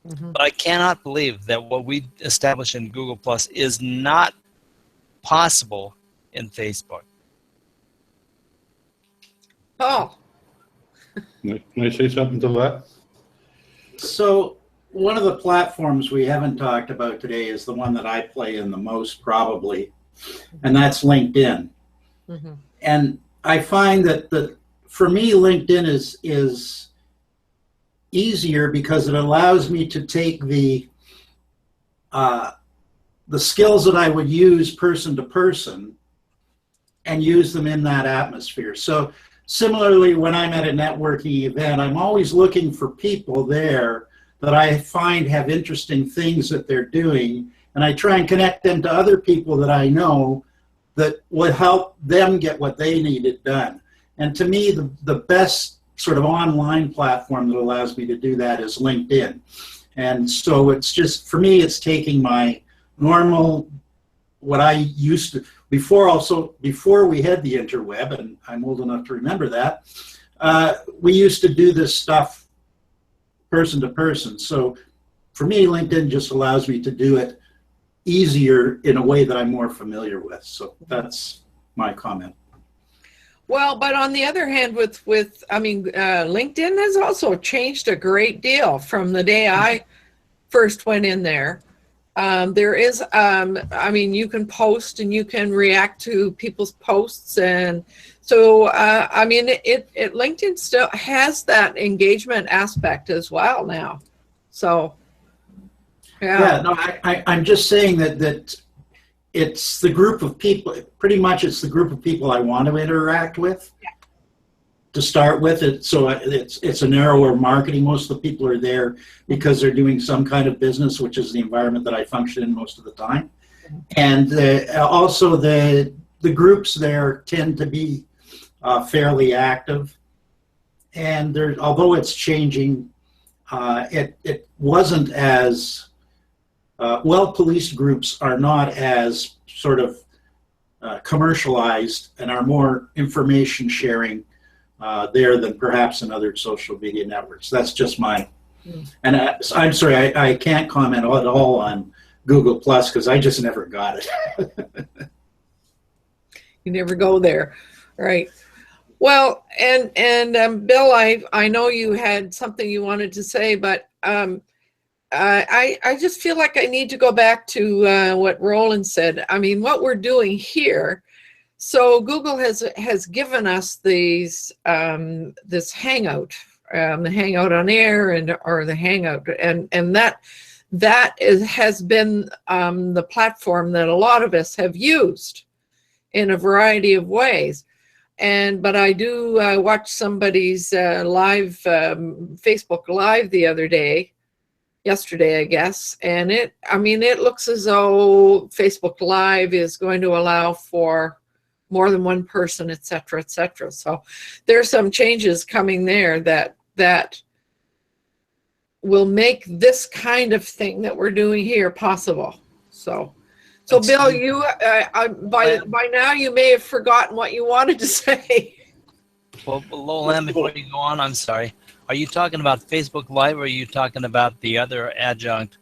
Mm-hmm. But I cannot believe that what we established in Google+ is not possible in Facebook. Oh. Can I say something to that? So one of the platforms we haven't talked about today is the one that I play in the most probably, and that's LinkedIn. Mm-hmm. And I find that for me, LinkedIn is easier because it allows me to take the skills that I would use person to person and use them in that atmosphere. So similarly, when I'm at a networking event, I'm always looking for people there that I find have interesting things that they're doing, and I try and connect them to other people that I know that will help them get what they needed done. And to me, the best sort of online platform that allows me to do that is LinkedIn. And so it's just, for me, it's taking my normal, what I used to, before we had the interweb, and I'm old enough to remember that, we used to do this stuff person to person. So for me, LinkedIn just allows me to do it easier in a way that I'm more familiar with. So that's my comment. Well, but on the other hand, LinkedIn has also changed a great deal from the day I first went in there. There is, you can post and you can react to people's posts. And so, LinkedIn still has that engagement aspect as well now. So, yeah. No, I'm just saying that it's the group of people, pretty much it's the group of people I want to interact with. Yeah. To start with, so it's a narrower marketing. Most of the people are there because they're doing some kind of business, which is the environment that I function in most of the time. And also the groups there tend to be fairly active. And although it's changing, it wasn't as well-policed groups are not as sort of commercialized and are more information sharing there than perhaps in other social media networks. That's just my, and I'm sorry, I can't comment at all on Google Plus because I just never got it. You never go there, right? Well, and Bill, I know you had something you wanted to say, but I just feel like I need to go back to what Roland said. I mean, what we're doing here. So Google has given us these this Hangout, the Hangout on Air or the Hangout, and that has been the platform that a lot of us have used in a variety of ways. But I do watch somebody's live Facebook Live the other day. Yesterday, I guess, and it looks as though Facebook Live is going to allow for more than one person, et cetera, et cetera. So there's some changes coming there that will make this kind of thing that we're doing here possible. So Bill, you by now you may have forgotten what you wanted to say. Well, Lolan, before you go on, I'm sorry. Are you talking about Facebook Live, or are you talking about the other adjunct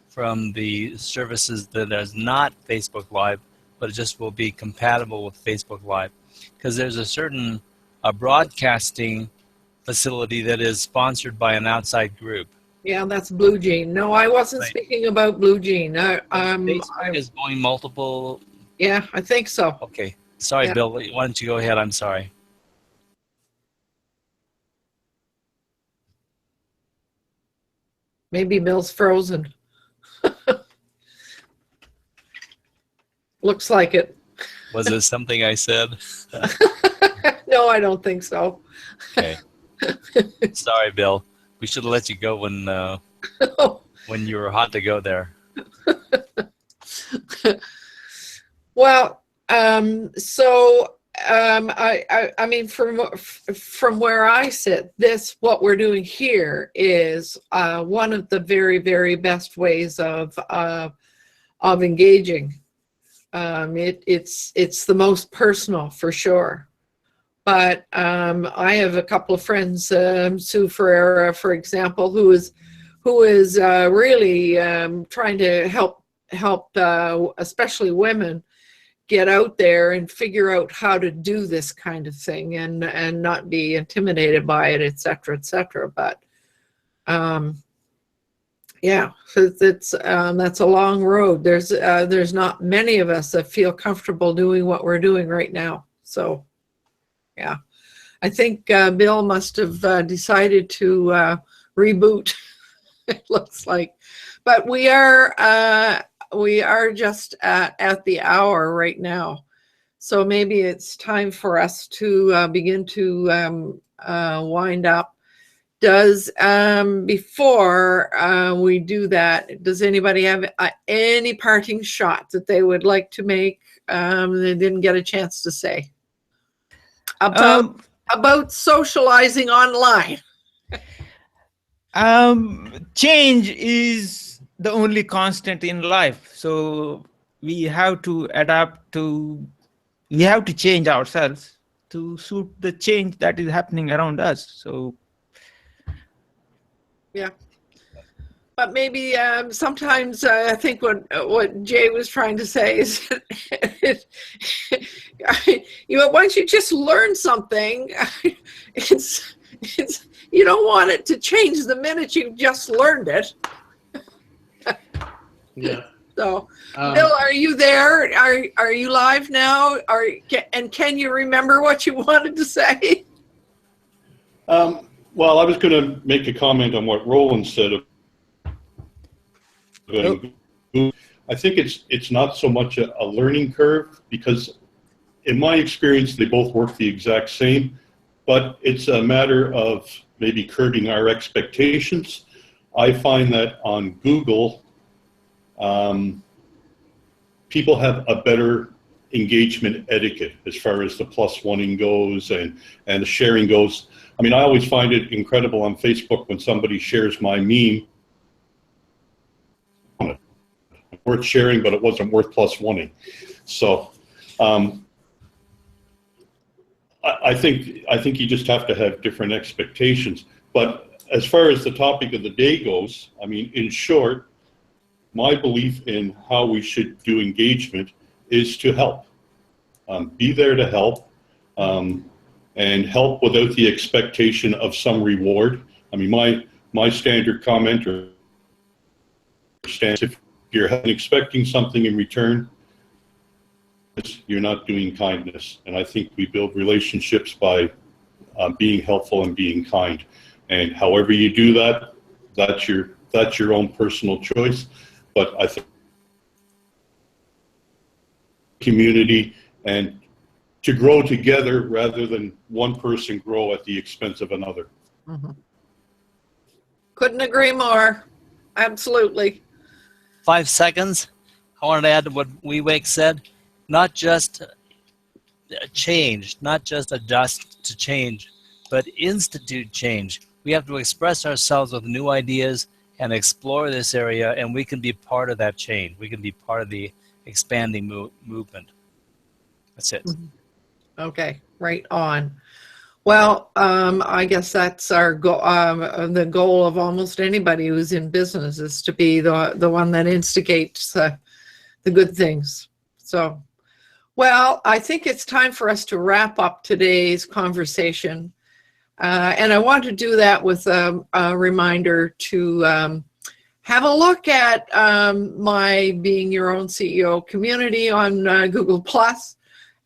from the services that is not Facebook Live, but it just will be compatible with Facebook Live? Because there's a certain broadcasting facility that is sponsored by an outside group. Yeah, that's Blue Jean. No, I wasn't speaking about Blue Jean. Facebook is going multiple. Yeah, I think so. Okay. Sorry, yeah. Bill. Why don't you go ahead? I'm sorry. Maybe Bill's frozen. Looks like it. Was it something I said? No, I don't think so. Okay. Sorry, Bill. We should have let you go when you were hot to go there. Well, I mean, from where I sit, what we're doing here is one of the very, very best ways of engaging. It's the most personal for sure. But I have a couple of friends, Sue Ferreira, for example, who is really trying to help especially women get out there and figure out how to do this kind of thing and not be intimidated by it, et cetera, et cetera. But yeah, so that's a long road. There's not many of us that feel comfortable doing what we're doing right now. So yeah, I think Bill must have decided to reboot. It looks like, but we are just at the hour right now, so maybe it's time for us to begin to wind up. Before we do that, does anybody have any parting shot that they would like to make they didn't get a chance to say about socializing online? Change is the only constant in life, so we have to change ourselves to suit the change that is happening around us. So yeah, but maybe sometimes I think what Jay was trying to say is once you just learn something, it's you don't want it to change the minute you've just learned it. Yeah. So, Bill, are you there? Are you live now? And can you remember what you wanted to say? Well, I was going to make a comment on what Roland said. I think it's not so much a learning curve, because in my experience, they both work the exact same, but it's a matter of maybe curbing our expectations. I find that on Google, people have a better engagement etiquette as far as the +1ing goes and the sharing goes. I mean, I always find it incredible on Facebook when somebody shares my meme. Worth sharing, but it wasn't worth +1ing. So I think you just have to have different expectations. But as far as the topic of the day goes, I mean, in short, my belief in how we should do engagement is to help. Be there to help, and help without the expectation of some reward. I mean, my standard comment or stance, if you're expecting something in return, you're not doing kindness. And I think we build relationships by being helpful and being kind. And however you do that, that's your own personal choice. But I think community and to grow together rather than one person grow at the expense of another. Mm-hmm. Couldn't agree more. Absolutely. 5 seconds. I wanted to add to what WeWake said. Not just change, not just adjust to change, but institute change. We have to express ourselves with new ideas and explore this area, and we can be part of that change. We can be part of the expanding movement. That's it. Mm-hmm. Okay, right on. Well, I guess that's our the goal of almost anybody who's in business, is to be the one that instigates the good things. So, well, I think it's time for us to wrap up today's conversation. And I want to do that with a reminder to have a look at my Being Your Own CEO community on Google+.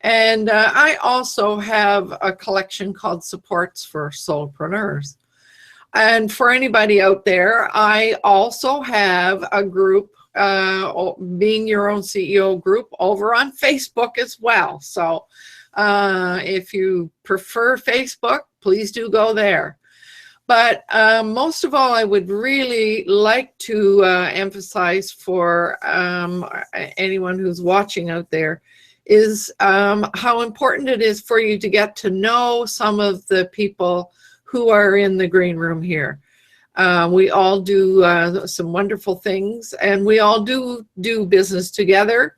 And I also have a collection called Supports for Solopreneurs. And for anybody out there, I also have a group, Being Your Own CEO group, over on Facebook as well. So if you prefer Facebook, please do go there. But most of all, I would really like to emphasize for anyone who's watching out there is how important it is for you to get to know some of the people who are in the green room here. We all do some wonderful things, and we all do business together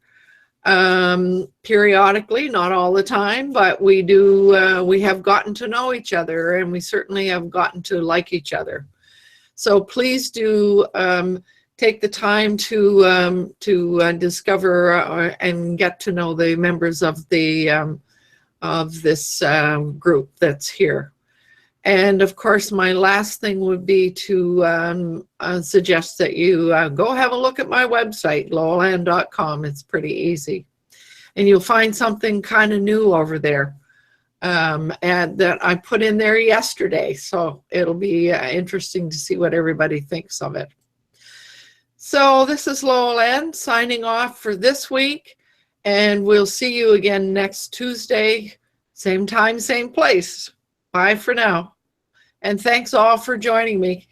periodically, not all the time, but we do. We have gotten to know each other, and we certainly have gotten to like each other. So please do take the time to discover and get to know the members of the of this group that's here. And of course, my last thing would be to suggest that you go have a look at my website, loweland.com. It's pretty easy. And you'll find something kind of new over there and that I put in there yesterday. So it'll be interesting to see what everybody thinks of it. So this is Loweland signing off for this week. And we'll see you again next Tuesday, same time, same place. Bye for now. And thanks all for joining me.